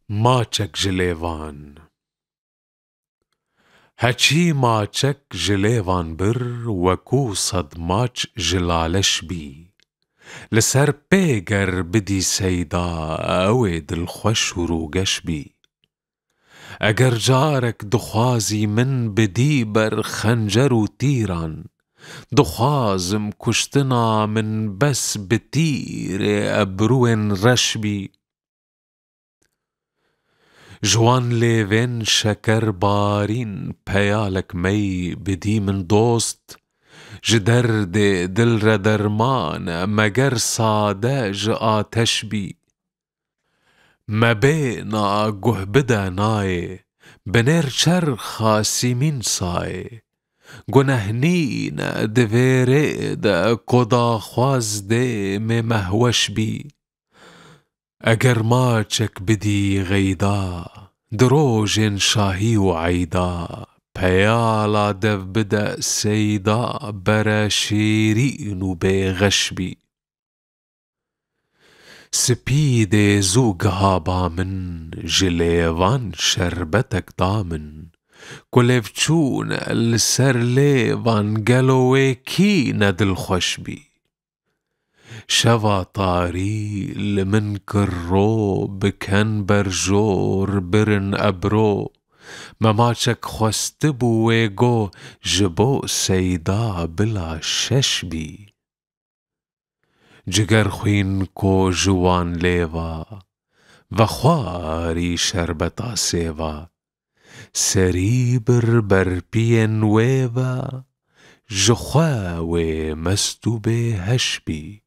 ماچک جلیوان هچی ماچک جلیوان بر وکو صد ماچ جلالش بی لسر پیگر بدی سیدا اوی دلخوش و روگش بی اگر جارك دخوازي من بدي بر خنجر و تيران دخوازم كشتنا من بس بتير أبروين رشبي جوان ليفين شكر بارين بيالك مي بدي من دوست جدرد دل ردرمان مگر ساده آتش بی ما بينا جهبدا ناي بنر چرخا سيمين ساي گنهنين دويري دا قدا خواز دي مهوش بي اگر ماچك بدي غيدا دروجن شاهي وعيدا بيالا دف بدا سيدا برا شيرين بغش بي سپید زوگها بامن جلیوان شربتک دامن کلفچون لسر لیوان گلوی کی ندل خوش بی شوا طاری لمن کرو بکن برجور برن ابرو مماچک خواستبو گو جبو سیدا بلا شش بی جگر خوین کو جوان لیوا و خواری شربتا سیوا سری بر پین ویوا جخواوی مستو به هشبی